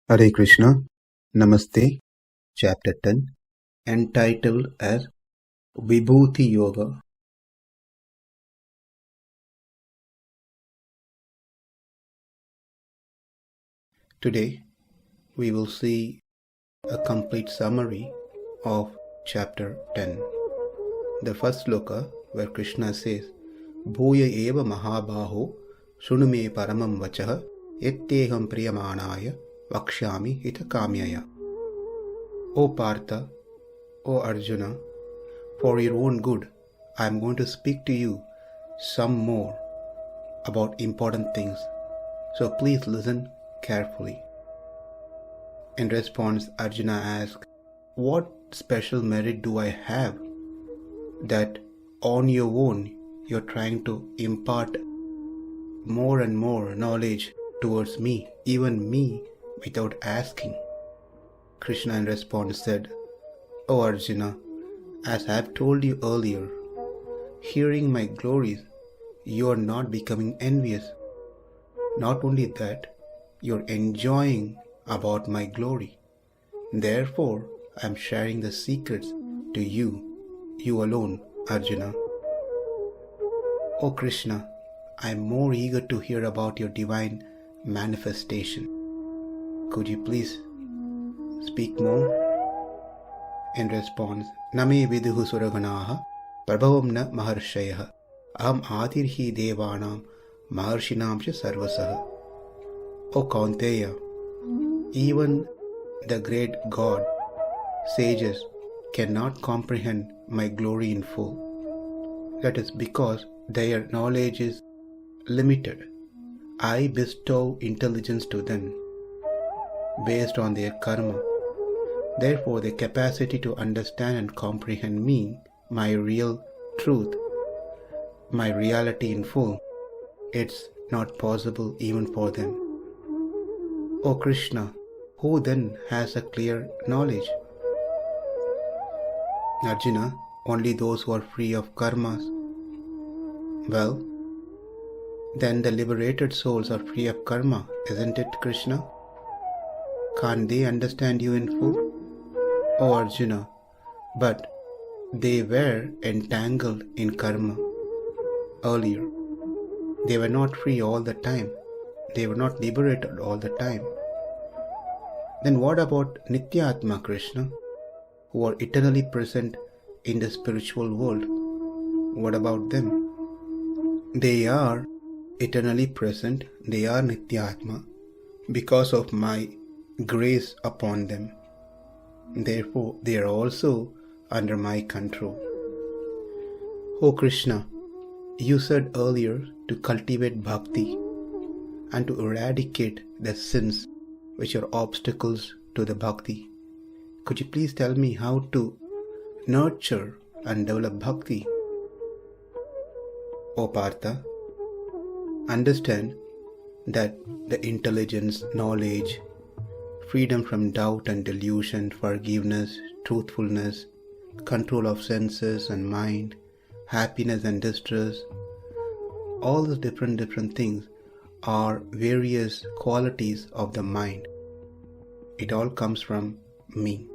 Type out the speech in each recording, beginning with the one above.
Hare Krishna, Namaste, Chapter 10, entitled as Vibhuti Yoga. Today, we will see a complete summary of Chapter 10. The first sloka, where Krishna says, Bhuya eva mahabaho shunume paramam vachaha yetteham priyamanaya vakshyami hitakamyaya. O Partha, O Arjuna, for your own good, I am going to speak to you some more about important things. So please listen carefully. In response, Arjuna asked, what special merit do I have that on your own you're trying to impart more and more knowledge towards me, even me, without asking? Krishna in response said, O Arjuna, as I have told you earlier, hearing my glories, you are not becoming envious. Not only that, you are enjoying about my glory. Therefore, I am sharing the secrets to you alone, Arjuna. O Krishna, I am more eager to hear about your divine manifestation. Could you please speak more? In response, Name viduhu suraganaha prabhavam na maharshayah aham adirhi devanam maharshinam cha sarvasaha. O Kaunteya, even the great God, sages, cannot comprehend my glory in full. That is because their knowledge is limited. I bestow intelligence to them based on their karma. Therefore, the capacity to understand and comprehend me, my real truth, my reality in full, it's not possible even for them. O Krishna, who then has a clear knowledge? Arjuna, only those who are free of karmas. Well, then the liberated souls are free of karma, isn't it, Krishna? Can't they understand you in full? O Arjuna, but they were entangled in karma earlier. They were not free all the time. They were not liberated all the time. Then what about Nityatma, Krishna, who are eternally present in the spiritual world? What about them? They are eternally present. They are Nityatma because of my grace upon them. Therefore, they are also under my control. O Krishna, you said earlier to cultivate bhakti and to eradicate the sins which are obstacles to the bhakti. Could you please tell me how to nurture and develop bhakti? O Partha, understand that the intelligence, knowledge, freedom from doubt and delusion, forgiveness, truthfulness, control of senses and mind, happiness and distress, all the different things are various qualities of the mind. It all comes from me.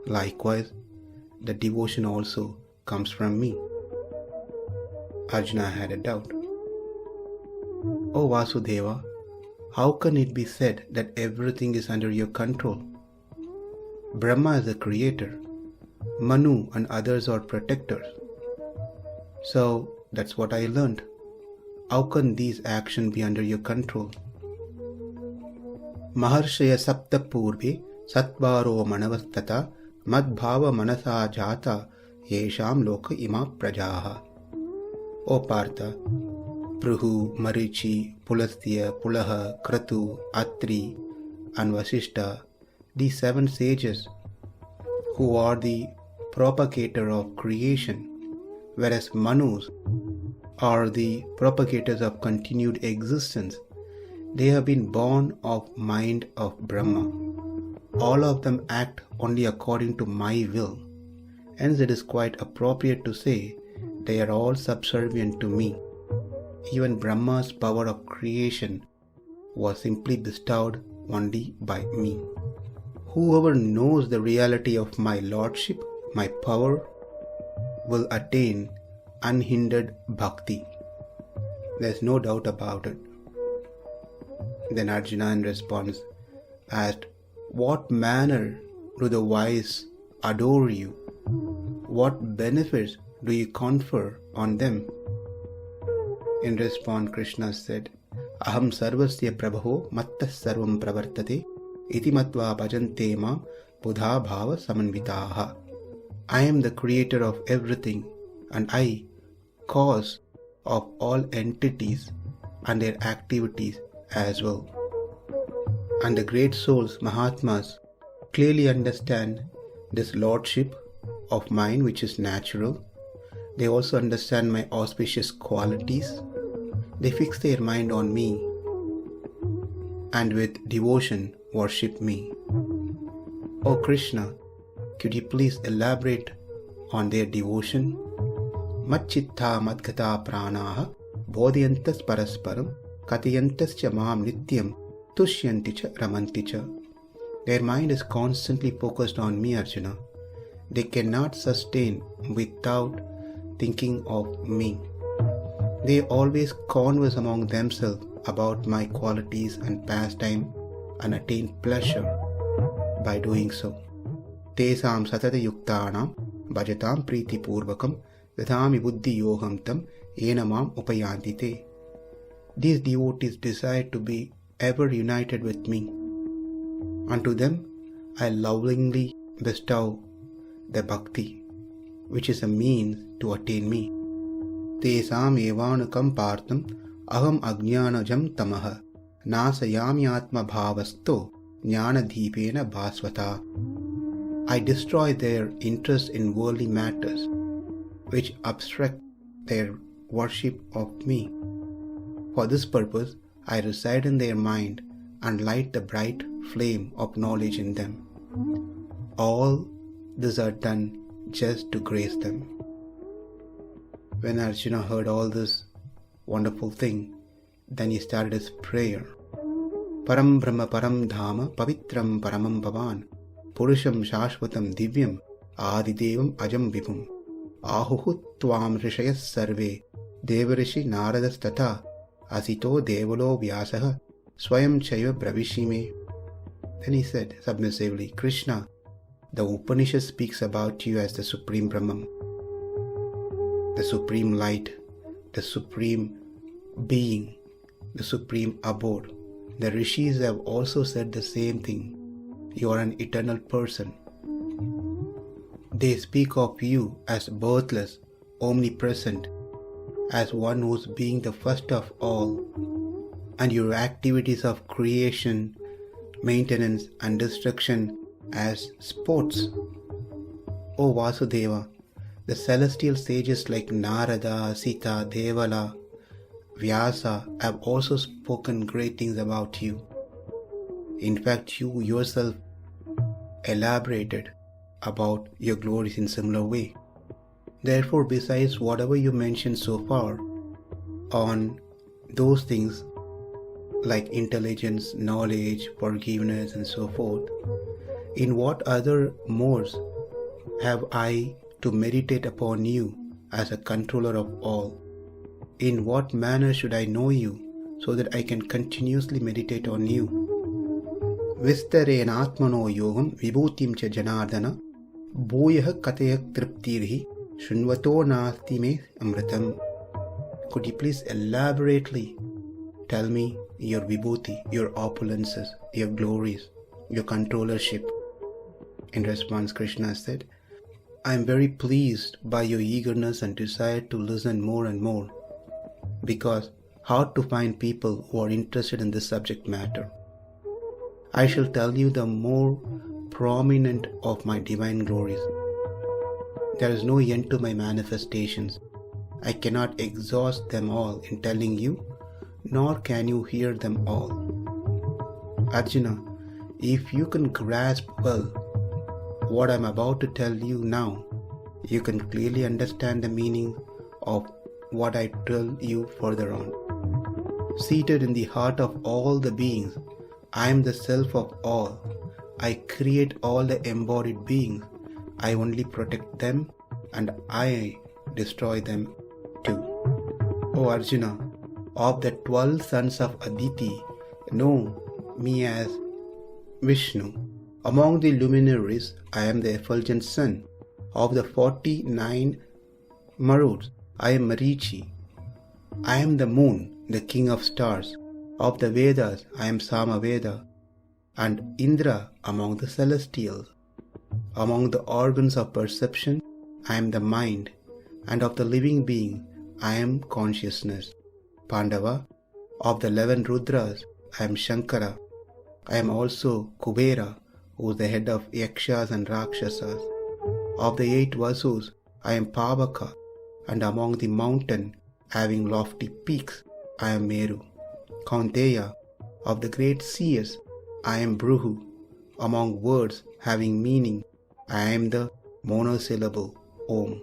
Likewise, the devotion also comes from me. Arjuna had a doubt. O Vasudeva, how can it be said that everything is under your control? Brahma is the creator. Manu and others are protectors. So that's what I learned. How can these actions be under your control? Maharshaya sapta purve satvaro manavastata madbhava manasa jata yesham loka ima prajaha. O Partha, Pruhu, Marichi, Pulastya, Pulaha, Kratu, Atri, and Vasishta, these 7 sages who are the propagator of creation, whereas Manus are the propagators of continued existence. They have been born of mind of Brahma. All of them act only according to my will. Hence it is quite appropriate to say they are all subservient to me. Even Brahma's power of creation was simply bestowed only by me. Whoever knows the reality of my lordship, my power, will attain unhindered bhakti. There's no doubt about it. Then Arjuna in response asked, what manner do the wise adore you? What benefits do you confer on them? In response, Krishna said, Aham sarvasya prabho mattas sarvam pravartate iti matva bhajante mam buddha bhava samanvitaha. I am the creator of everything and I, cause of all entities and their activities as well. And the great souls, Mahatmas, clearly understand this lordship of mine which is natural. They also understand my auspicious qualities. They fix their mind on me and with devotion worship me. O Krishna, could you please elaborate on their devotion? Machchitta madgata pranaha bodhyantas parasparam katayantas cha mam nityam tushyanti cha ramanti cha. Their mind is constantly focused on me, Arjuna. They cannot sustain without thinking of me. They always converse among themselves about my qualities and pastime and attain pleasure by doing so. Tesam satata yuktanam bhajatam priti purvakam dadami buddhi yoham tam enamam upayantite. These devotees desire to be ever united with me. Unto them I lovingly bestow the bhakti, which is a means to attain me. Tesam evanukam partham aham ajnanajam tamaha nasayami atma bhavasto jnana deepena bhasvata. I destroy their interest in worldly matters, which obstruct their worship of me. For this purpose, I reside in their mind and light the bright flame of knowledge in them. All these are done just to grace them. When Arjuna heard all this wonderful thing, then he started his prayer. Param Brahma Param Dhama Pavitram Paramam Bhavan Purusham Shashvatam Divyam Adidevam Ajam Vibhum Ahuhu Tvam Rishayas Sarve Devarishi Naradas Tata Asito Devalo Vyasaha Swayam Chaiva Bravishime. Then he said submissively, Krishna, the Upanishad speaks about you as the Supreme Brahman, the Supreme Light, the Supreme Being, the Supreme Abode. The Rishis have also said the same thing. You are an eternal person. They speak of you as birthless, omnipresent, as one who's being the first of all, and your activities of creation, maintenance and destruction as sports. O Vasudeva, the celestial sages like Narada, Sita, Devala, Vyasa have also spoken great things about you. In fact, you yourself elaborated about your glories in similar way. Therefore, besides whatever you mentioned so far on those things like intelligence, knowledge, forgiveness and so forth, in what other modes have I to meditate upon you as a controller of all? In what manner should I know you so that I can continuously meditate on you? Vistarena atmano yogam vibhutim cha janardana bhuyah katayak triptirhi shunvato nasti me amritam. Could you please elaborately tell me your vibhuti, your opulences, your glories, your controllership? In response, Krishna said, I am very pleased by your eagerness and desire to listen more and more, because hard to find people who are interested in this subject matter. I shall tell you the more prominent of my divine glories. There is no end to my manifestations. I cannot exhaust them all in telling you, nor can you hear them all. Arjuna, if you can grasp well what I am about to tell you now, you can clearly understand the meaning of what I tell you further on. Seated in the heart of all the beings, I am the self of all. I create all the embodied beings. I only protect them and I destroy them too. O Arjuna, of the 12 sons of Aditi, know me as Vishnu. Among the luminaries, I am the effulgent sun. Of the 49 Maruts, I am Marichi. I am the moon, the king of stars. Of the Vedas, I am Samaveda, and Indra among the celestials. Among the organs of perception, I am the mind, and of the living being, I am consciousness. Pandava, of the 11 Rudras, I am Shankara. I am also Kubera, who is the head of Yakshas and Rakshasas. Of the 8 Vasus, I am Pavaka, and among the mountain, having lofty peaks, I am Meru. Kaunteya, of the great seers, I am Bruhu. Among words having meaning, I am the monosyllable Om.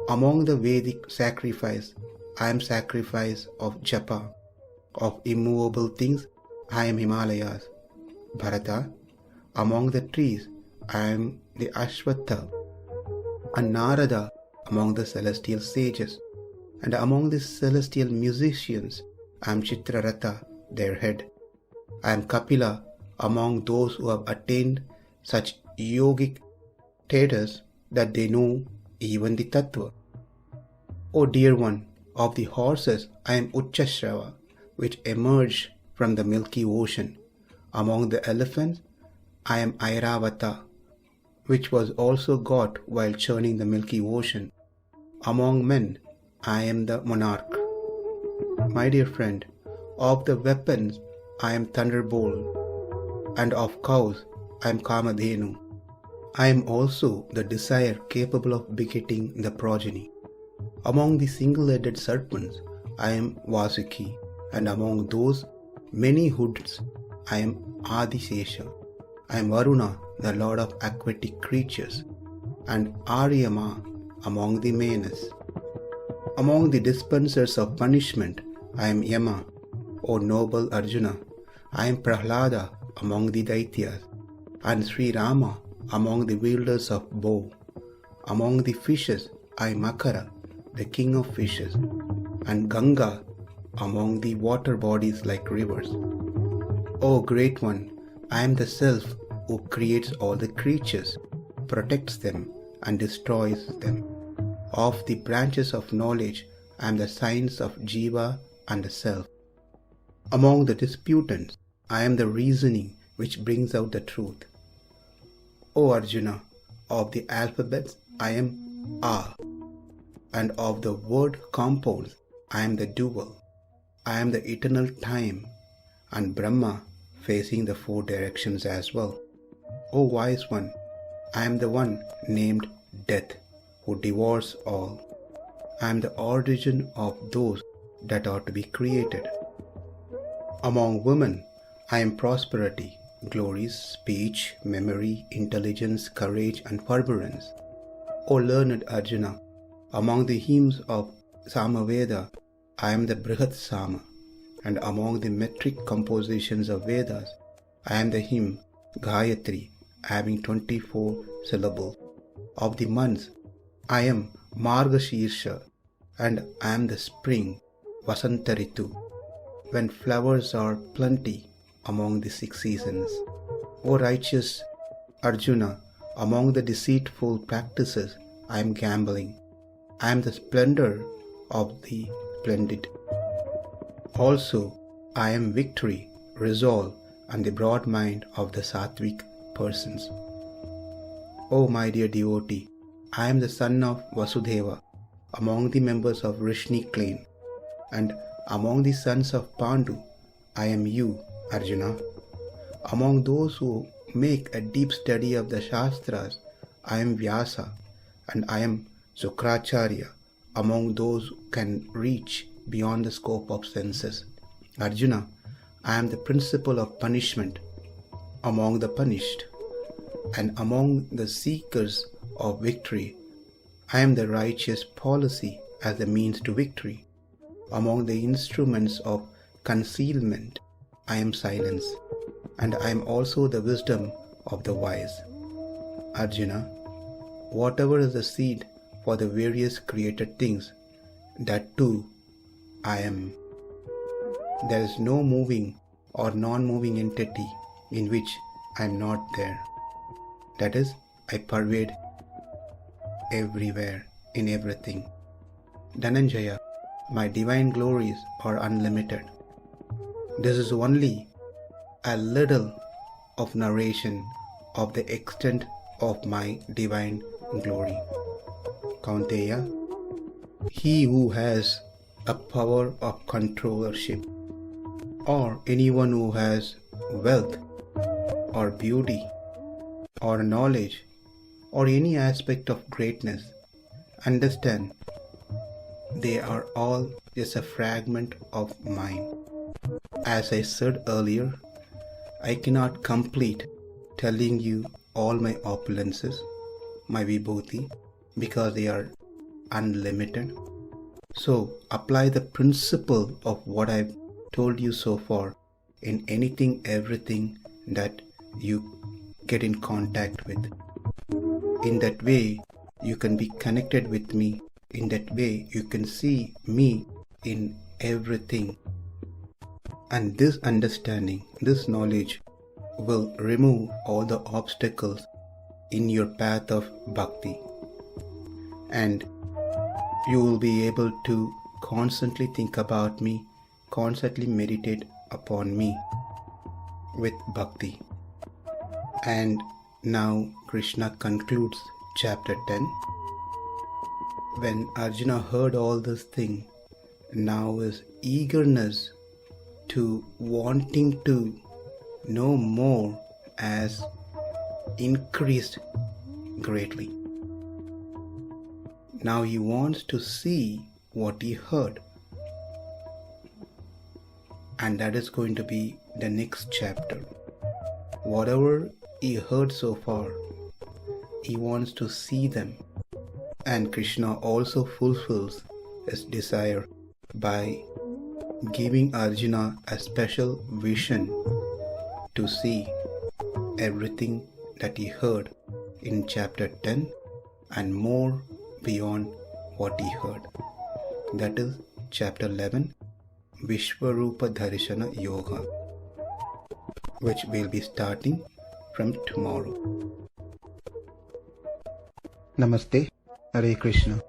Among the Vedic sacrifice, I am sacrifice of Japa. Of immovable things, I am Himalayas. Bharata, among the trees, I am the Ashwatha. And Narada, among the celestial sages. And among the celestial musicians, I am Chitraratha, their head. I am Kapila, among those who have attained such yogic status that they know even the Tattva. O dear one, of the horses I am Uchchashrava, which emerged from the milky ocean. Among the elephants I am Airavata, which was also got while churning the milky ocean. Among men I am the monarch. My dear friend, of the weapons I am Thunderbolt, and of cows I am Kamadhenu. I am also the desire capable of begetting the progeny. Among the single-headed serpents I am Vasuki, and among those many hoods I am Adisesha. I am Varuna, the lord of aquatic creatures, and Aryama among the Manas. Among the dispensers of punishment I am Yama. O noble Arjuna, I am Prahlada among the Daityas, and Sri Rama among the wielders of bow. Among the fishes I am Makara, the king of fishes, and Ganga among the water bodies like rivers. O great one, I am the self who creates all the creatures, protects them and destroys them. Of the branches of knowledge I am the science of Jiva and the self. Among the disputants I am the reasoning which brings out the truth. O Arjuna, of the alphabets I am A, and of the word compounds I am the dual. I am the eternal time, and Brahma facing the 4 directions as well. O wise one, I am the one named Death, who devours all. I am the origin of those that are to be created. Among women, I am prosperity, glories, speech, memory, intelligence, courage, and forbearance. O learned Arjuna, among the hymns of Samaveda, I am the Brihat Sama, and among the metric compositions of Vedas, I am the hymn Gayatri, having 24 syllables. Of the months, I am Margashirsha, and I am the spring, Vasantaritu, when flowers are plenty among the 6 seasons. O righteous Arjuna, among the deceitful practices, I am gambling. I am the splendor of the splendid. Also, I am victory, resolve, and the broad mind of the sattvic persons. O my dear devotee, I am the son of Vasudeva, among the members of Rishni clan, and among the sons of Pandu, I am you, Arjuna. Among those who make a deep study of the Shastras, I am Vyasa, and I am Sukracharya, among those who can reach beyond the scope of senses. Arjuna, I am the principle of punishment among the punished, and among the seekers of victory, I am the righteous policy as a means to victory. Among the instruments of concealment, I am silence. and I am also the wisdom of the wise. Arjuna, whatever is the seed for the various created things, that too I am. There is no moving or non-moving entity in which I am not there. That is, I pervade everywhere, in everything. Dhananjaya, my divine glories are unlimited. This is only a little of narration of the extent of my divine glory. Kaunteya, he who has a power of controllership, or anyone who has wealth or beauty or knowledge or any aspect of greatness, understand they are all just a fragment of mine. As I said earlier, I cannot complete telling you all my opulences, my vibhuti, because they are unlimited. So apply the principle of what I've told you so far in anything, everything that you get in contact with. In that way, you can be connected with me. In that way, you can see me in everything. And this understanding, this knowledge will remove all the obstacles in your path of bhakti. And you will be able to constantly think about me, constantly meditate upon me with bhakti. And now Krishna concludes chapter 10. When Arjuna heard all this thing, now his eagerness to wanting to know more has increased greatly. Now he wants to see what he heard. And that is going to be the next chapter. Whatever he heard so far, he wants to see them. And Krishna also fulfills his desire by giving Arjuna a special vision to see everything that he heard in chapter 10 and more beyond what he heard. That is chapter 11, Vishwarupa Dharishana Yoga, which will be starting from tomorrow. Namaste, Hare Krishna.